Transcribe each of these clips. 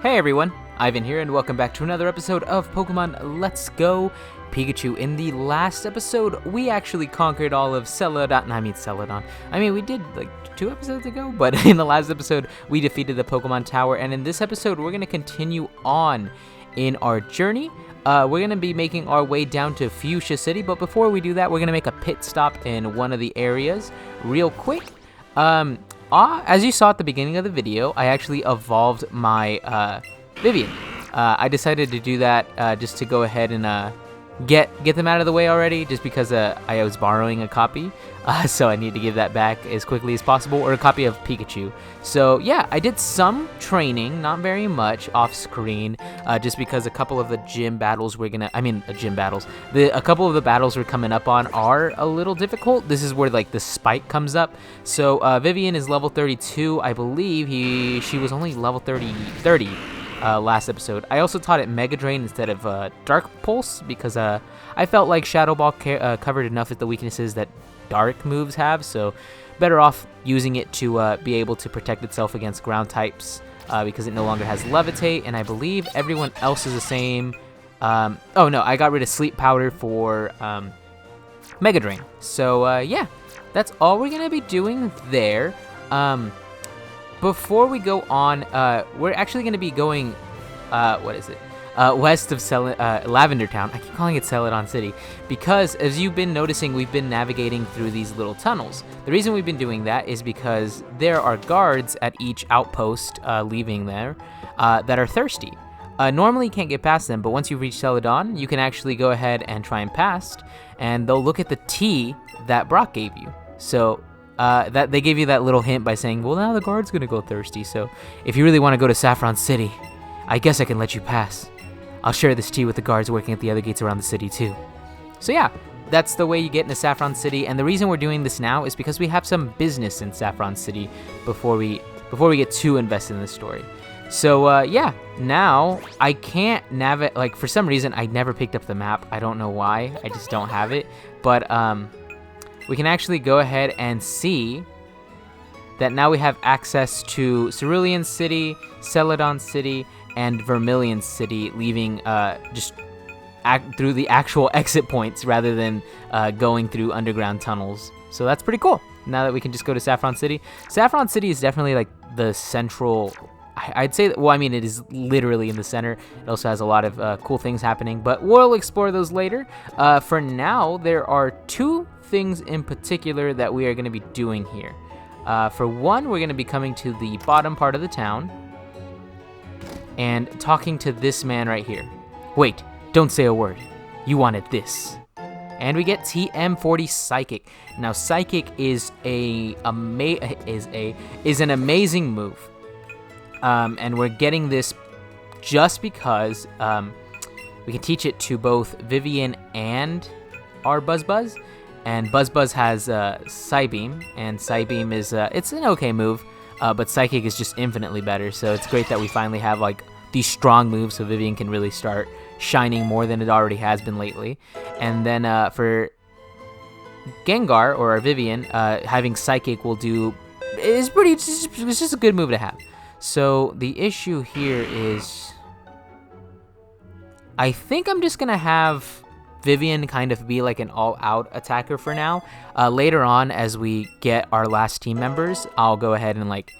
Hey everyone, Ivan here and welcome back to another episode of Pokemon Let's Go Pikachu. In the last episode, we actually conquered all of Celadon. We did like 2 episodes ago, but in the last episode, we defeated the Pokemon Tower, and in this episode, we're going to continue on in our journey. We're going to be making our way down to Fuchsia City, but before we do that, we're going to make a pit stop in one of the areas real quick. As you saw at the beginning of the video, I actually evolved my Vivian. I decided to do that just to go ahead and get them out of the way already, just because I was borrowing a copy, so I need to give that back as quickly as possible, or a copy of Pikachu. So yeah, I did some training, not very much, off screen, just because a couple of the gym battles a couple of the battles we're coming up on are a little difficult. This is where like the spike comes up. So Vivian is level 32, I believe. She was only level 30 last episode. I also taught it Mega Drain instead of Dark Pulse because I felt like Shadow Ball covered enough of the weaknesses that Dark moves have, so better off using it to be able to protect itself against ground types because it no longer has Levitate, and I believe everyone else is the same. Oh no, I got rid of Sleep Powder for Mega Drain. So yeah, that's all we're going to be doing there. Before we go on, we're actually going to be going, west of Lavender Town. I keep calling it Celadon City because, as you've been noticing, we've been navigating through these little tunnels. The reason we've been doing that is because there are guards at each outpost leaving there that are thirsty. Normally you can't get past them, but once you reach Celadon, you can actually go ahead and try and pass, and they'll look at the tea that Brock gave you. So that they gave you that little hint by saying, well, now the guard's gonna go thirsty, so if you really want to go to Saffron City, I guess I can let you pass. I'll share this tea with the guards working at the other gates around the city too. So yeah, that's the way you get into Saffron City, and the reason we're doing this now is because we have some business in Saffron City before we get too invested in this story. So yeah, now I can't navigate, like for some reason I never picked up the map. I don't know why, I just don't have it, but we can actually go ahead and see that now we have access to Cerulean City, Celadon City, and Vermilion City, leaving through the actual exit points rather than going through underground tunnels. So that's pretty cool. Now that we can just go to Saffron City. Saffron City is definitely like the central, I'd say, well, I mean, it is literally in the center. It also has a lot of cool things happening, but we'll explore those later. For now, there are 2 things in particular that we are going to be doing here. For one, we're going to be coming to the bottom part of the town and talking to this man right here. Wait, don't say a word. You wanted this. And we get TM40 Psychic. Now, Psychic is an amazing move. And we're getting this just because we can teach it to both Vivian and our Buzz. And Buzz has Psybeam, and Psybeam is it's an okay move, but Psychic is just infinitely better. So it's great that we finally have like these strong moves, so Vivian can really start shining more than it already has been lately. And then for Gengar or our Vivian, having Psychic will do it's just a good move to have. So the issue here is, I think I'm just gonna have Vivian kind of be like an all-out attacker for now. Later on, as we get our last team members, I'll go ahead and like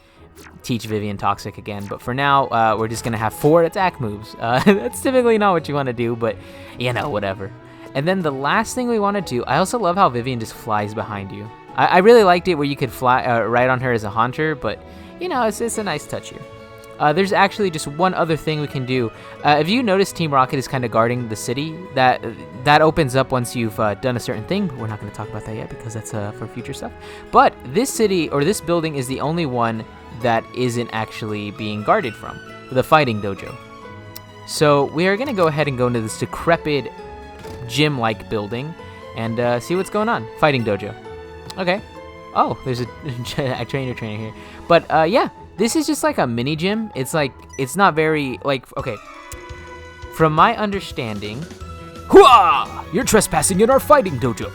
teach Vivian Toxic again. But for now, we're just gonna have 4 attack moves. That's typically not what you want to do, but you know, whatever. And then the last thing we want to do, I also love how Vivian just flies behind you. I really liked it where you could fly right on her as a Haunter, but you know, it's a nice touch here. There's actually just one other thing we can do. If you notice, Team Rocket is kind of guarding the city. That opens up once you've done a certain thing, but we're not going to talk about that yet because that's for future stuff. But this city, or this building, is the only one that isn't actually being guarded from the fighting dojo. So we are going to go ahead and go into this decrepit gym-like building and see what's going on. Fighting dojo. Okay. Oh, there's a trainer here. But yeah. This is just like a mini gym. It's like, it's not very, like, okay. From my understanding, Hooah! You're trespassing in our fighting dojo.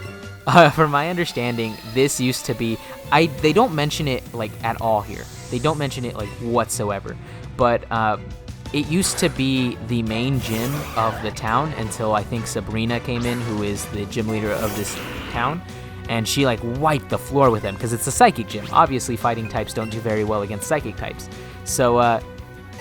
From my understanding, this used to be, they don't mention it like at all here. They don't mention it like whatsoever. But it used to be the main gym of the town until I think Sabrina came in, who is the gym leader of this town, and she like wiped the floor with them because it's a psychic gym. Obviously, fighting types don't do very well against psychic types. So,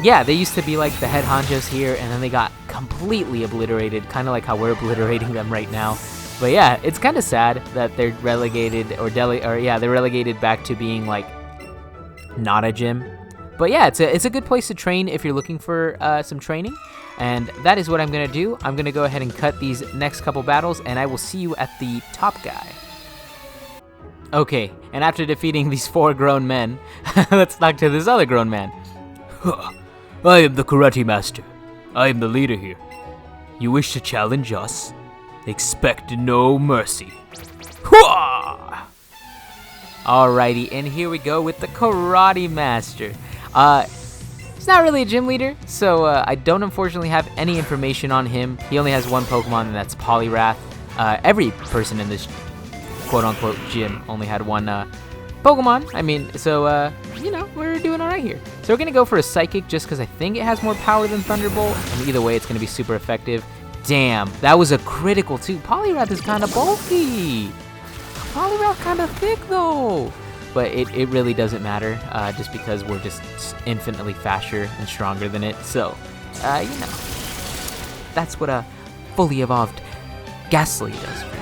yeah, they used to be like the head honchos here, and then they got completely obliterated, kind of like how we're obliterating them right now. But yeah, it's kind of sad that they're relegated they're relegated back to being like not a gym. But yeah, it's a good place to train if you're looking for some training. And that is what I'm going to do. I'm going to go ahead and cut these next couple battles, and I will see you at the top guy. Okay, and after defeating these 4 grown men, let's talk to this other grown man. I am the karate master. I am the leader here. You wish to challenge us? Expect no mercy. Alrighty, and here we go with the karate master. He's not really a gym leader, so I don't unfortunately have any information on him. He only has one Pokemon, and that's Poliwrath. Every person in this quote-unquote gym only had one Pokemon. I mean, so, you know, we're doing all right here. So we're going to go for a Psychic just because I think it has more power than Thunderbolt, and either way, it's going to be super effective. Damn, that was a critical, too. Poliwrath is kind of bulky. Poliwrath kind of thick, though. But it really doesn't matter, just because we're just infinitely faster and stronger than it. So, you know, that's what a fully evolved Ghastly does for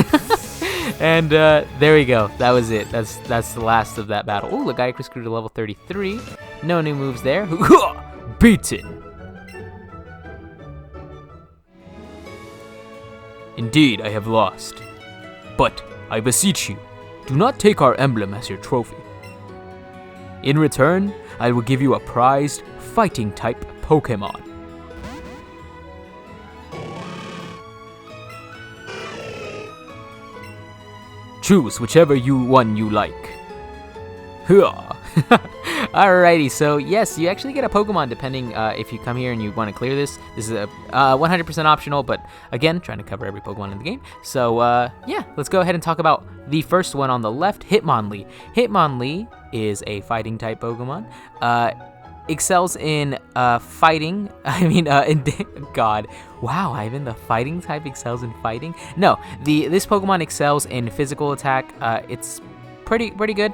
you. And there we go. That was it. That's the last of that battle. Ooh, Lagiacrus grew to level 33. No new moves there. Beaten. Indeed, I have lost. But I beseech you, do not take our emblem as your trophy. In return, I will give you a prized fighting-type Pokemon. Choose whichever one you like. Alrighty, so yes, you actually get a Pokemon depending if you come here and you want to clear this. This is a 100% optional, but again, trying to cover every Pokemon in the game. So yeah, let's go ahead and talk about the first one on the left, Hitmonlee. Hitmonlee is a fighting type Pokemon. Excels in fighting. God, wow, Ivan, the fighting type excels in fighting? No, this Pokemon excels in physical attack. It's pretty good.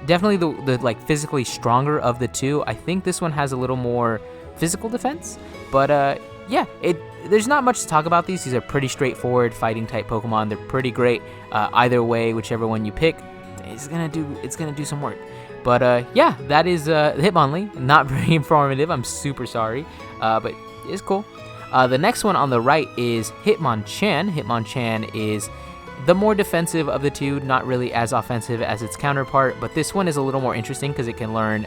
Definitely the like physically stronger of the two. I think this one has a little more physical defense, but yeah, there's not much to talk about these. These are pretty straightforward fighting type Pokemon. They're pretty great. Either way, whichever one you pick, it's gonna do some work. But yeah, that is Hitmonlee. Not very informative. I'm super sorry, but it's cool. The next one on the right is Hitmonchan. Hitmonchan is the more defensive of the two, not really as offensive as its counterpart, but this one is a little more interesting because it can learn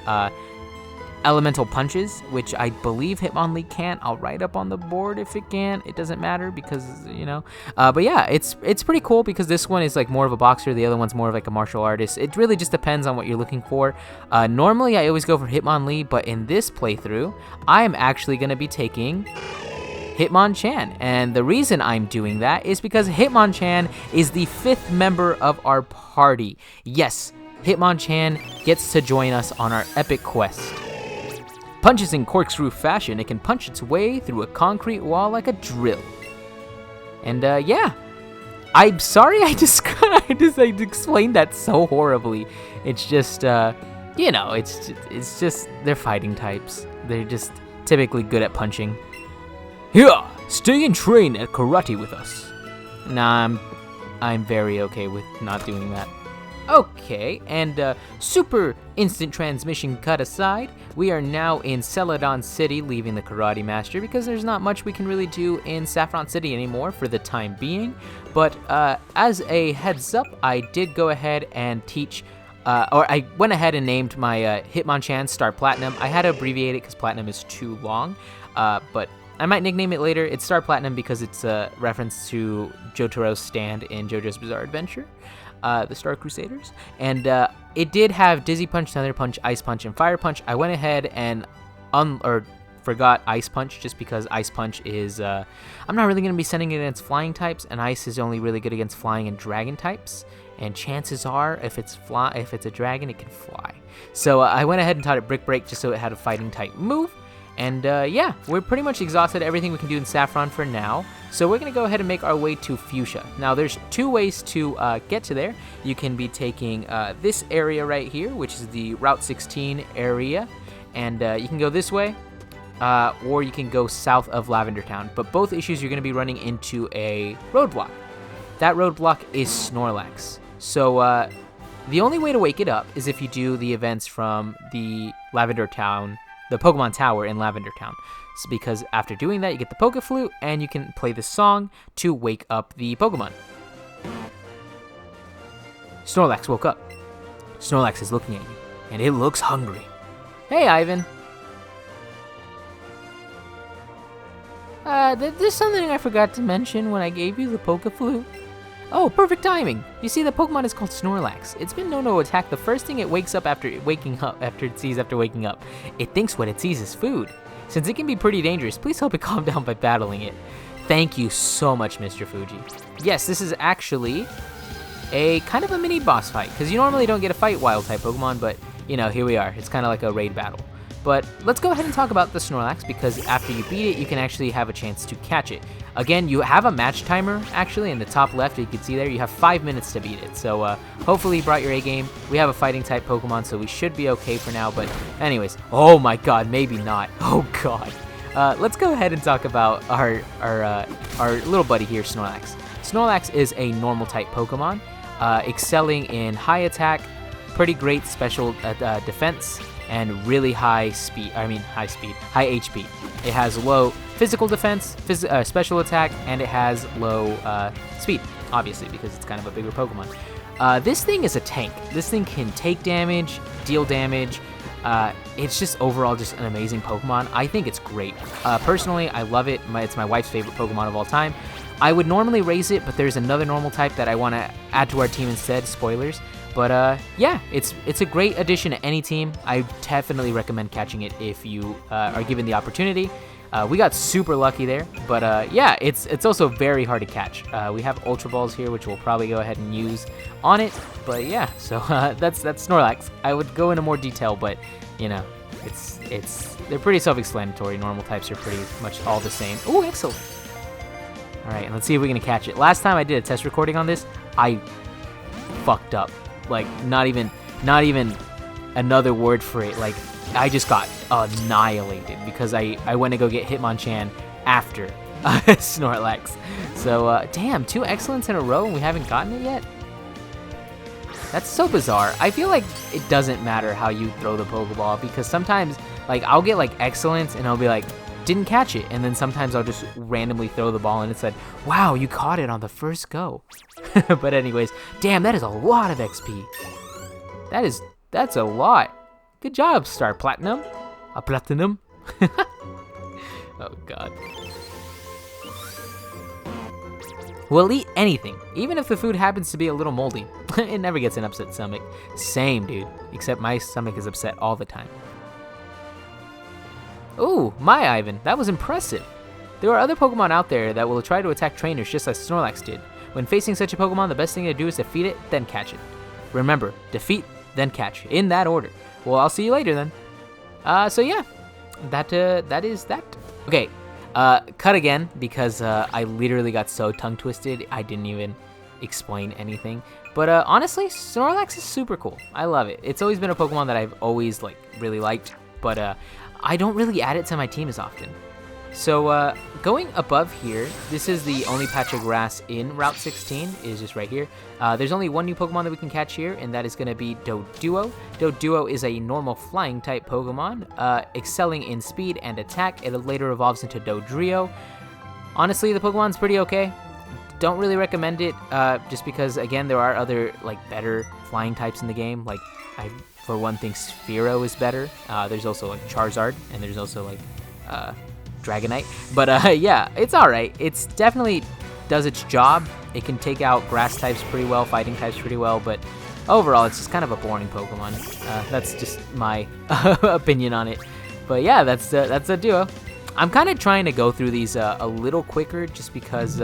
elemental punches, which I believe Hitmonlee can't. I'll write up on the board if it can. It doesn't matter because, you know. But yeah, it's pretty cool because this one is like more of a boxer. The other one's more of like a martial artist. It really just depends on what you're looking for. Normally, I always go for Hitmonlee, but in this playthrough, I am actually going to be taking Hitmonchan, and the reason I'm doing that is because Hitmonchan is the 5th member of our party. Yes, Hitmonchan gets to join us on our epic quest. Punches in corkscrew fashion, it can punch its way through a concrete wall like a drill. And yeah, I'm sorry I explained that so horribly. It's just, you know, it's just, they're fighting types. They're just typically good at punching. Here, stay and train at karate with us. Nah, I'm very okay with not doing that. Okay, and super instant transmission cut aside, we are now in Celadon City, leaving the Karate Master because there's not much we can really do in Saffron City anymore for the time being. But as a heads up, I did go ahead and teach, or I went ahead and named my Hitmonchan Star Platinum. I had to abbreviate it because Platinum is too long, but I might nickname it later. It's Star Platinum because it's a reference to Jotaro's stand in JoJo's Bizarre Adventure, the Star Crusaders. And it did have Dizzy Punch, Thunder Punch, Ice Punch, and Fire Punch. I went ahead and forgot Ice Punch just because Ice Punch is... I'm not really going to be sending it against flying types, and Ice is only really good against flying and dragon types. And chances are, if it's a dragon, it can fly. So I went ahead and taught it Brick Break just so it had a fighting type move. And yeah, we're pretty much exhausted everything we can do in Saffron for now. So we're going to go ahead and make our way to Fuchsia. Now there's 2 ways to get to there. You can be taking this area right here, which is the Route 16 area. And you can go this way, or you can go south of Lavender Town. But both issues, you're going to be running into a roadblock. That roadblock is Snorlax. So the only way to wake it up is if you do the events from the Lavender Town, the Pokemon Tower in Lavender Town. It's because after doing that, you get the Poke Flute, and you can play the song to wake up the Pokemon. Snorlax woke up. Snorlax is looking at you, and it looks hungry. Hey, Ivan. There's something I forgot to mention when I gave you the Poke Flute. Oh, perfect timing! You see, the Pokemon is called Snorlax. It's been known to attack the first thing it wakes up after waking up. It thinks what it sees is food. Since it can be pretty dangerous, please help it calm down by battling it. Thank you so much, Mr. Fuji. Yes, this is actually a kind of a mini boss fight, because you normally don't get to fight wild-type Pokemon, but, you know, here we are. It's kind of like a raid battle. But let's go ahead and talk about the Snorlax, because after you beat it, you can actually have a chance to catch it. Again, you have a match timer, actually, in the top left, you can see there, you have 5 minutes to beat it. So hopefully you brought your A game. We have a fighting type Pokemon, so we should be okay for now. But anyways, oh my god, maybe not. Oh god. Let's go ahead and talk about our little buddy here, Snorlax. Snorlax is a normal type Pokemon, excelling in high attack, pretty great special defense, and really high HP. It has low physical defense, special attack, and it has low speed, obviously, because it's kind of a bigger Pokemon. This thing is a tank. This thing can take damage, deal damage. It's just overall just an amazing Pokemon. I think it's great. Personally, I love it. It's my wife's favorite Pokemon of all time. I would normally raise it, but there's another normal type that I want to add to our team instead. Spoilers. But yeah, it's a great addition to any team. I definitely recommend catching it if you are given the opportunity. We got super lucky there, but yeah, it's also very hard to catch. We have Ultra Balls here, which we'll probably go ahead and use on it. But yeah, so that's Snorlax. I would go into more detail, but you know, they're pretty self-explanatory. Normal types are pretty much all the same. Oh, excellent. All right, let's see if we can catch it. Last time I did a test recording on this, I fucked up. Like, not even another word for it. Like, I just got annihilated because I went to go get Hitmonchan after Snorlax. So, damn, 2 excellents in a row and we haven't gotten it yet? That's so bizarre. I feel like it doesn't matter how you throw the Pokeball, because sometimes, like, I'll get, like, excellence and I'll be like, didn't catch it, and then sometimes I'll just randomly throw the ball and it said, wow, you caught it on the first go. But anyways, damn, that is a lot of XP. That's a lot. Good job, Star Platinum. A Platinum. Oh god. We'll eat anything, even if the food happens to be a little moldy. It never gets an upset stomach. Same, dude, except my stomach is upset all the time. Ooh, my Ivan, that was impressive. There are other Pokemon out there that will try to attack trainers just as Snorlax did. When facing such a Pokemon, the best thing to do is defeat it, then catch it. Remember, defeat, then catch, in that order. Well, I'll see you later then. So yeah, that is that. Okay, cut again, because I literally got so tongue-twisted, I didn't even explain anything. But honestly, Snorlax is super cool. I love it. It's always been a Pokemon that I've always really liked, but I don't really add it to my team as often. So going above here, this is the only patch of grass in Route 16, is just right here. There's only one new Pokemon that we can catch here, and that is going to be Doduo. Doduo is a normal flying type Pokemon, excelling in speed and attack. It later evolves into Dodrio. Honestly, the Pokemon's pretty okay. Don't really recommend it, just because, again, there are other better flying types in the game. For one thing, Sphero is better. There's also Charizard, and there's also Dragonite. But yeah, it's alright. It's definitely does its job. It can take out grass types pretty well, fighting types pretty well, but overall it's just kind of a boring Pokemon. That's just my opinion on it. But yeah, that's a duo. I'm kind of trying to go through these a little quicker, just because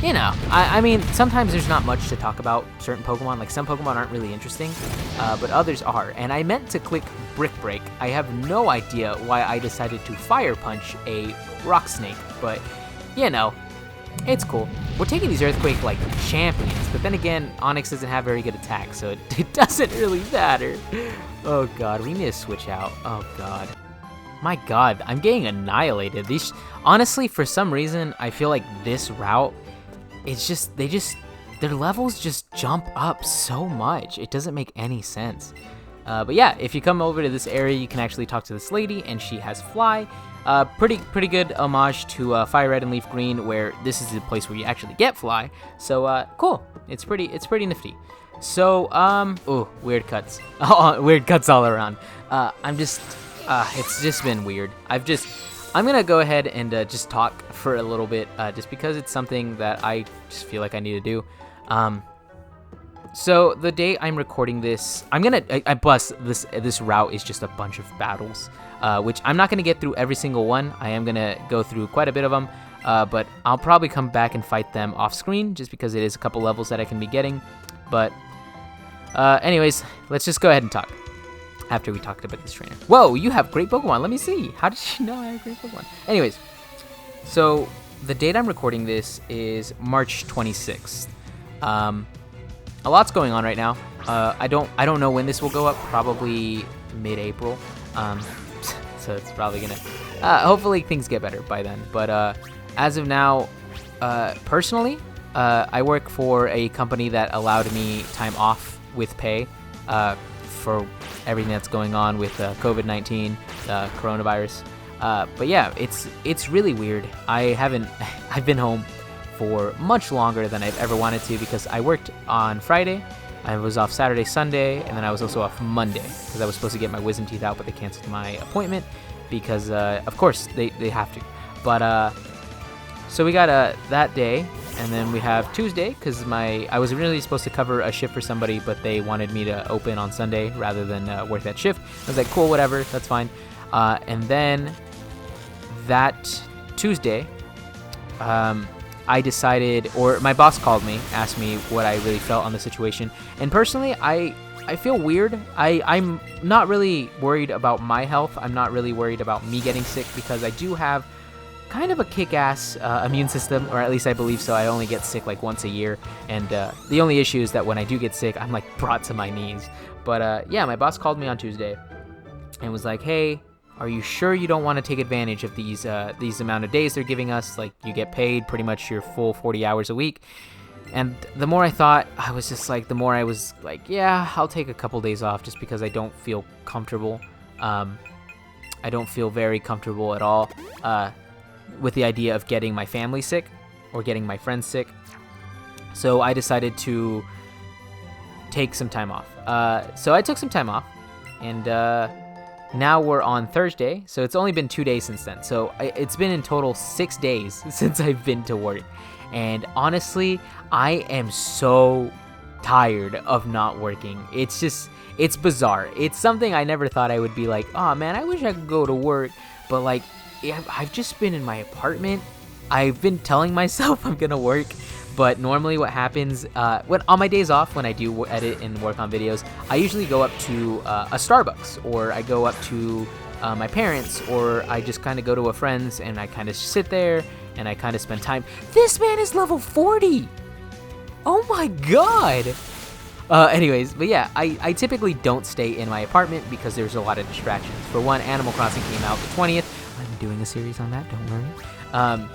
you know, I mean, sometimes there's not much to talk about certain Pokemon. Like, some Pokemon aren't really interesting, but others are. And I meant to click Brick Break. I have no idea why I decided to Fire Punch a Rock Snake, but, you know, it's cool. We're taking these Earthquake like champions, but then again, Onix doesn't have very good attack, so it doesn't really matter. Oh god, we need to switch out. Oh god. My god, I'm getting annihilated. These, honestly, for some reason, I feel like this route, it's just, their levels just jump up so much. It doesn't make any sense. But yeah, if you come over to this area, you can actually talk to this lady, and she has Fly. Pretty good homage to Fire Red and Leaf Green, where this is the place where you actually get Fly. So cool. It's pretty nifty. So ooh, weird cuts. Weird cuts all around. It's just been weird. I'm gonna go ahead and just talk for a little bit, just because it's something that I just feel like I need to do. So the day I'm recording this, plus this route is just a bunch of battles, which I'm not gonna get through every single one. I am gonna go through quite a bit of them, but I'll probably come back and fight them off screen, just because it is a couple levels that I can be getting. But anyways, let's just go ahead and talk after we talked about this trainer. Whoa, you have great Pokemon. Let me see. How did you know I have great Pokemon? Anyways, so the date I'm recording this is March 26th. A lot's going on right now. I don't know when this will go up. Probably mid-April. So it's probably gonna. Hopefully things get better by then. But as of now, personally, I work for a company that allowed me time off with pay for everything that's going on with COVID-19, coronavirus. But yeah, it's really weird. I've been home for much longer than I've ever wanted to, because I worked on Friday, I was off Saturday, Sunday, and then I was also off Monday, because I was supposed to get my wisdom teeth out, but they canceled my appointment, because of course they have to. But so we got that day, and then we have Tuesday, because I was really supposed to cover a shift for somebody, but they wanted me to open on Sunday rather than work that shift. I was like, cool, whatever, that's fine. And then that Tuesday, I decided, or my boss called me, asked me what I really felt on the situation. And personally, I feel weird. I'm not really worried about my health. I'm not really worried about me getting sick, because I do have kind of a kick-ass immune system, or at least I believe so. I only get sick like once a year. And the only issue is that when I do get sick, I'm like brought to my knees. But yeah, my boss called me on Tuesday and was like, hey, are you sure you don't want to take advantage of these amount of days they're giving us? Like, you get paid pretty much your full 40 hours a week. And the more I thought, I was just like, the more I was like, yeah, I'll take a couple days off, just because I don't feel comfortable. I don't feel very comfortable at all with the idea of getting my family sick or getting my friends sick. So I decided to take some time off. So I took some time off, and now we're on Thursday, so it's only been 2 days since then. So it's been in total 6 days since I've been to work. And honestly, I am so tired of not working. It's bizarre. It's something I never thought I would be like, oh man, I wish I could go to work. But like, I've just been in my apartment. I've been telling myself I'm gonna work. But normally what happens, when on my days off, when I do edit and work on videos, I usually go up to a Starbucks, or I go up to my parents, or I just kind of go to a friend's, and I kind of sit there, and I kind of spend time. This man is level 40! Oh my god! Anyways, but yeah, I typically don't stay in my apartment, because there's a lot of distractions. For one, Animal Crossing came out the 20th. I'm doing a series on that, don't worry.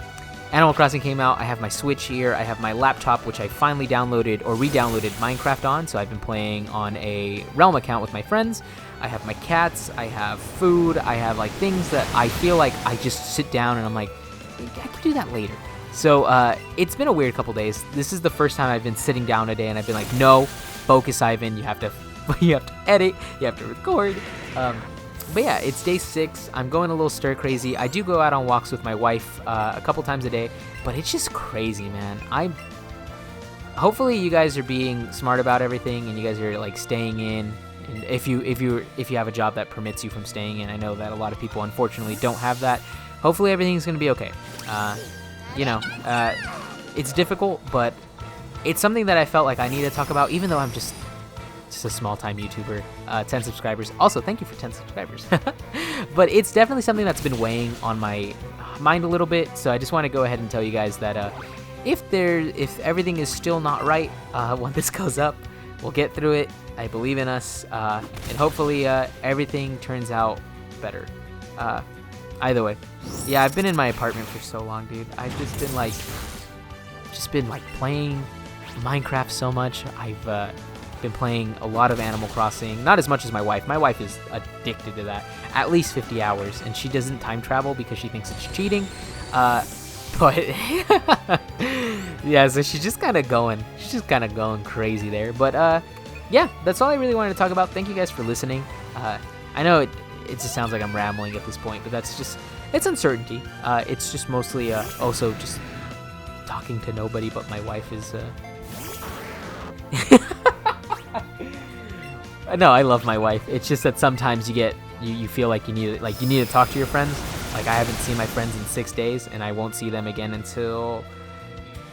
Animal Crossing came out. I have my Switch here. I have my laptop, which I finally downloaded or re-downloaded Minecraft on. So I've been playing on a Realm account with my friends. I have my cats. I have food. I have like things that I feel like I just sit down and I'm like, I could do that later. So it's been a weird couple days. This is the first time I've been sitting down a day and I've been like, no, focus, Ivan. You have to edit. You have to record. But yeah, it's day 6. I'm going a little stir crazy. I do go out on walks with my wife a couple times a day, but it's just crazy, man. Hopefully you guys are being smart about everything, and you guys are like staying in. And if you have a job that permits you from staying in, I know that a lot of people unfortunately don't have that. Hopefully everything's gonna be okay. it's difficult, but it's something that I felt like I need to talk about, even though I'm just a small-time YouTuber. 10 subscribers. Also, thank you for 10 subscribers. But it's definitely something that's been weighing on my mind a little bit, so I just want to go ahead and tell you guys that if everything is still not right when this goes up, we'll get through it. I believe in us, and hopefully everything turns out better. Either way, yeah, I've been in my apartment for so long, dude. I've just been playing Minecraft so much. I've been playing a lot of Animal Crossing, not as much as my wife. My wife is addicted to that, at least 50 hours, and she doesn't time travel because she thinks it's cheating. But yeah, so she's just kind of going crazy there. But yeah, that's all I really wanted to talk about. Thank you guys for listening. I know it just sounds like I'm rambling at this point, but it's uncertainty. It's just mostly also just talking to nobody but my wife is no, I love my wife. It's just that sometimes you feel like you need to talk to your friends. Like, I haven't seen my friends in 6 days, and I won't see them again until,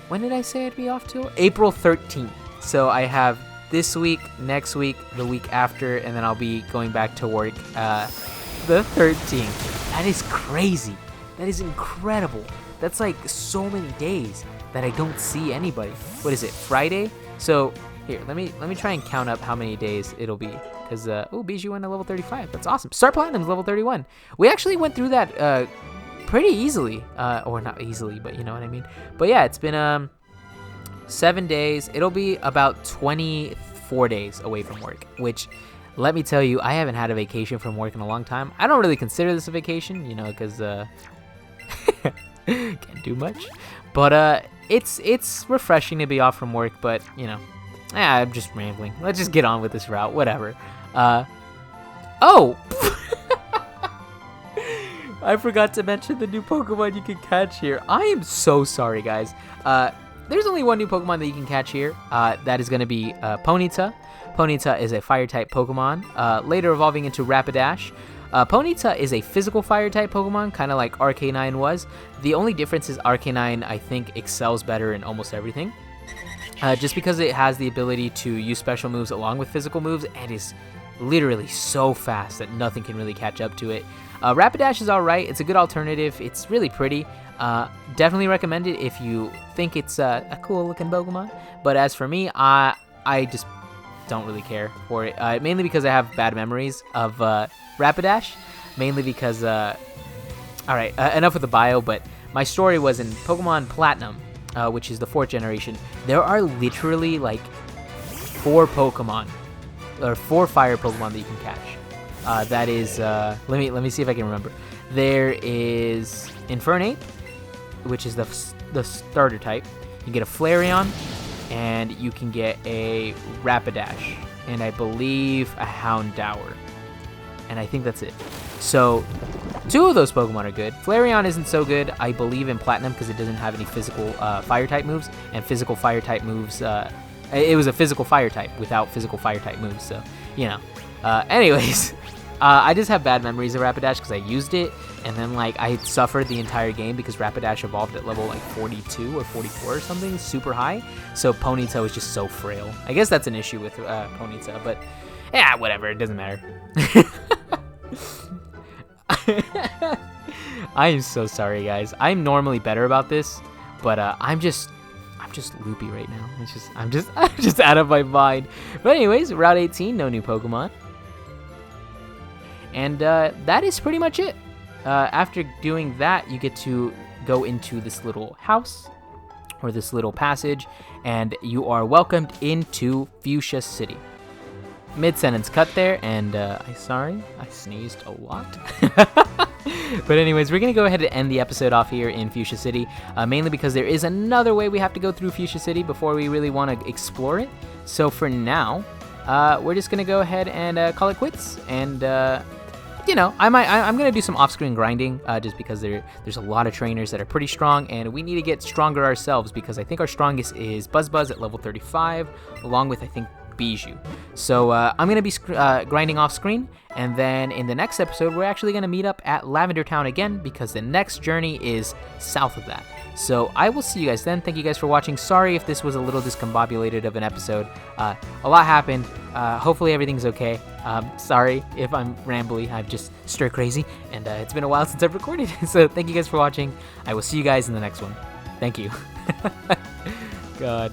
when did I say I'd be off till? April 13th. So I have this week, next week, the week after, and then I'll be going back to work the 13th. That is crazy. That is incredible. That's like so many days that I don't see anybody. What is it, Friday? So here, let me try and count up how many days it'll be. Because, Bijou went to level 35. That's awesome. Star Platinum's level 31. We actually went through that pretty easily. Or not easily, but you know what I mean. But yeah, it's been 7 days. It'll be about 24 days away from work. Which, let me tell you, I haven't had a vacation from work in a long time. I don't really consider this a vacation, you know, because can't do much. But it's refreshing to be off from work, but, you know. I'm just rambling. Let's just get on with this route. Whatever. Oh! I forgot to mention the new Pokemon you can catch here. I am so sorry, guys. There's only one new Pokemon that you can catch here. That is going to be Ponyta. Ponyta is a Fire-type Pokemon, later evolving into Rapidash. Ponyta is a physical Fire-type Pokemon, kind of like Arcanine was. The only difference is Arcanine, I think, excels better in almost everything. Just because it has the ability to use special moves along with physical moves and is literally so fast that nothing can really catch up to it. Rapidash is alright. It's a good alternative. It's really pretty. Definitely recommend it if you think it's a cool looking Pokemon. But as for me, I just don't really care for it. Mainly because I have bad memories of Rapidash. Mainly because, alright, enough with the bio, but my story was in Pokemon Platinum. Which is the 4th generation, there are literally like 4 Pokemon, or 4 fire Pokemon that you can catch. That is, let me see if I can remember. There is Infernape, which is the starter type. You can get a Flareon, and you can get a Rapidash, and I believe a Houndour, and I think that's it. So 2 of those Pokemon are good. Flareon isn't so good, I believe, in Platinum because it doesn't have any physical Fire-type moves, and physical Fire-type moves, it was a physical Fire-type without physical Fire-type moves, so, you know. Anyways, I just have bad memories of Rapidash because I used it, and then, like, I suffered the entire game because Rapidash evolved at level, like, 42 or 44 or something, super high, so Ponyta was just so frail. I guess that's an issue with Ponyta, but, yeah, whatever, it doesn't matter. I am so sorry, guys. I'm normally better about this, but I'm just loopy right now. I'm just out of my mind. But anyways, Route 18, no new Pokemon, and that is pretty much it. After doing that, you get to go into this little house or this little passage, and you are welcomed into Fuchsia City. Mid-sentence cut there, and I sneezed a lot. But anyways, we're going to go ahead and end the episode off here in Fuchsia City, mainly because there is another way we have to go through Fuchsia City before we really want to explore it. So for now, we're just going to go ahead and call it quits, and you know, I'm going to do some off-screen grinding, just because there's a lot of trainers that are pretty strong, and we need to get stronger ourselves, because I think our strongest is Buzz at level 35, along with, I think, Bijou. So I'm going to be grinding off screen, and then in the next episode we're actually going to meet up at Lavender Town again, because the next journey is south of that. So I will see you guys then. Thank you guys for watching. Sorry if this was a little discombobulated of an episode. A lot happened. Hopefully everything's okay. Sorry if I'm rambly. I'm just stir crazy, and it's been a while since I've recorded. So thank you guys for watching. I will see you guys in the next one. Thank you. God.